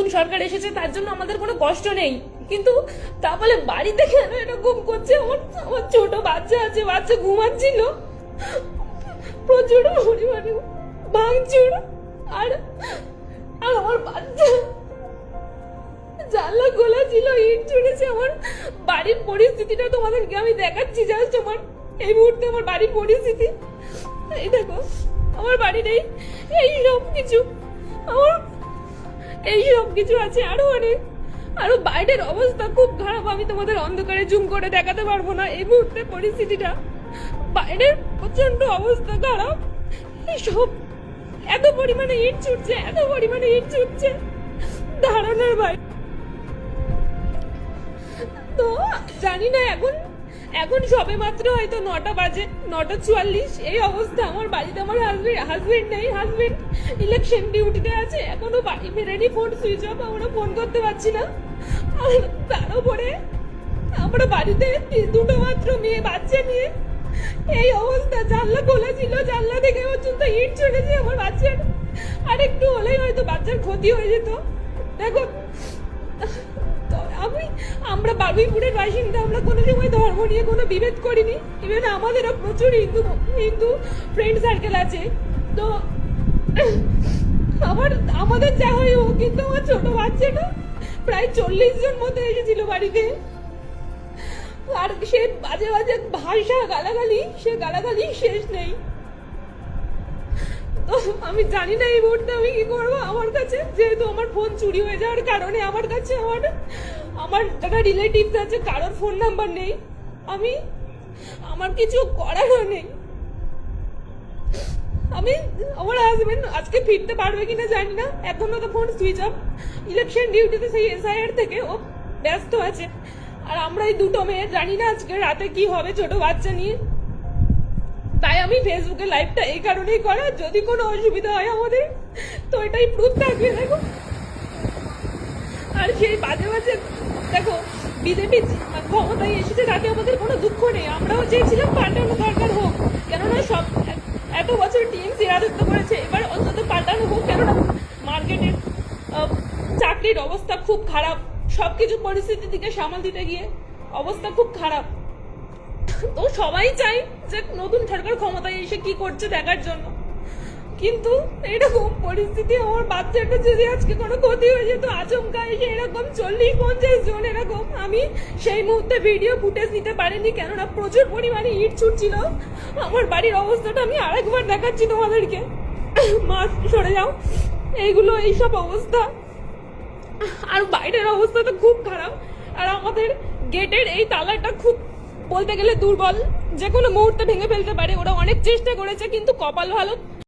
নতুন সরকার এসেছে তার জন্য আমাদের কোনো কষ্ট নেই, কিন্তু তা বলে বাড়িতে কেন এরকম করছে? আমার আমার ছোট বাচ্চা আছে, বাচ্চা ঘুমাচ্ছিল, প্রচুর পরিমাণে ভাঙচুর। আর আর আমার বাচ্চা জানলা খোলা ছিল, ইট ছুটেছে। আমার বাড়ির পরিস্থিতিটা তোমাদেরকে আমি দেখাচ্ছি জাস্ট। আমার এই মুহূর্তে আমার বাড়ির পরিস্থিতি এই দেখো, আমার বাড়ির এই সব কিছু, আমার এই সব কিছু আছে, আরো অনেক, আরো বাইরের অবস্থা খুব খারাপ। আমি তোমাদের অন্ধকারে জুম করে দেখাতে পারবো না এই মুহূর্তে পরিস্থিতিটা। বাইরের প্রচন্ড অবস্থা খারাপ। এইসব এত পরিমাণে ইট ছুটছে, এত পরিমাণে ইট ছুটছে, ধারণার বাইরে। তো জানি না, এখন এখন সবে মাত্র হয়তো 9টা বাজে, 9:44 এই অবস্থা। আমার বাড়িতে আমার হাজবেন্ড নেই, হাজবেন্ড ইলেকশন ডিউটিতে আছে, এখনো বাড়ি ফেরেনি, ফোন সুইচ অফ, আমরা ফোন করতে পারছি না। আর তার উপরে আমরা বাড়িতে দুটো মাত্র মেয়ে বাচ্চা নিয়ে এই অবস্থা। জানলা খোলা ছিল, জানলা থেকে পর্যন্ত ইট ছুটেছে আমার বাচ্চার। আর একটু হলেই হয়তো বাচ্চার ক্ষতি হয়ে যেত। দেখো, আমরা বারুইপুরের বাসিন্দা, আমরা কোনো সময় ধর্ম নিয়ে কোনো বিভেদ করিনি। ইভেন আমাদেরও প্রচুর হিন্দু ফ্রেন্ড সার্কেল আছে। তো আমাদের যা হয় হোক, কিন্তু আমার ছোট বাচ্চাটা প্রায় 40 জন মতো এসেছিল বাড়িতে। আর সে বাজে বাজে ভাষা, গালাগালি, সে গালাগালি শেষ নেই। তো আমি জানি না এই মুহূর্তে আমি কি করবো। আমার কাছে যেহেতু আমার ফোন চুরি হয়ে যাওয়ার কারণে আমার কাছে আমার যারা রিলেটিভস আছে কারোর ফোন নাম্বার নেই, আমার কিছু করারও নেই। আমার হাজবেন্ড আজকে ফিরতে পারবে কিনা জানি না, এখনো তো ফোন সুইচ অফ। ইলেকশন ডিউটিতে সেই SIR থেকে ও ব্যস্ত আছে। আর আমরা এই দুটো মেয়ে জানি না আজকে রাতে কি হবে ছোট বাচ্চা নিয়ে। তাই আমি ফেসবুকে লাইভটা এই কারণেই করা, যদি কোনো অসুবিধা হয় আমাদের তো এটাই প্রুফ থাকবে। দেখো, আর সেই বাজে বাজে দেখো, বিজেপি ক্ষমতায় এসেছে তাতে আমাদের কোনো দুঃখ নেই। আমরাও চেয়েছিলাম পাল্টানো দরকার হোক, কেননা সব এত বছর TMC রাজত্ব করেছে, এবার অন্তত পাল্টানো হোক। কেননা মার্কেটের চাকরির অবস্থা খুব খারাপ, সবকিছু পরিস্থিতি থেকে সামাল দিতে গিয়ে অবস্থা খুব খারাপ। তো সবাই চাই যে নতুন সরকার ক্ষমতায় এসে কি করছে দেখার জন্য, কিন্তু এরকম পরিস্থিতি। আমার বাচ্চাটা যদি আজকে কোনো ক্ষতি হয়ে যেত আচমকা এসে এরকম 40-50 জন এরকম, আমি সেই মুহূর্তে ভিডিও ফুটেজ নিতে পারিনি, কেননা প্রচুর পরিমাণে ইট ছুটছিল। আমার বাড়ির অবস্থাটা আমি আরেকবার দেখাচ্ছি তোমাদেরকে। মা সরে যাও, এইসব অবস্থা। আর বাইরের অবস্থা তো খুব খারাপ। আর আমাদের গেটের এই তালাটা খুব বলতে গেলে দুর্বল, যে কোনো মুহূর্তে ভেঙে ফেলতে পারে। ওরা অনেক চেষ্টা করেছে, কিন্তু কপাল ভালো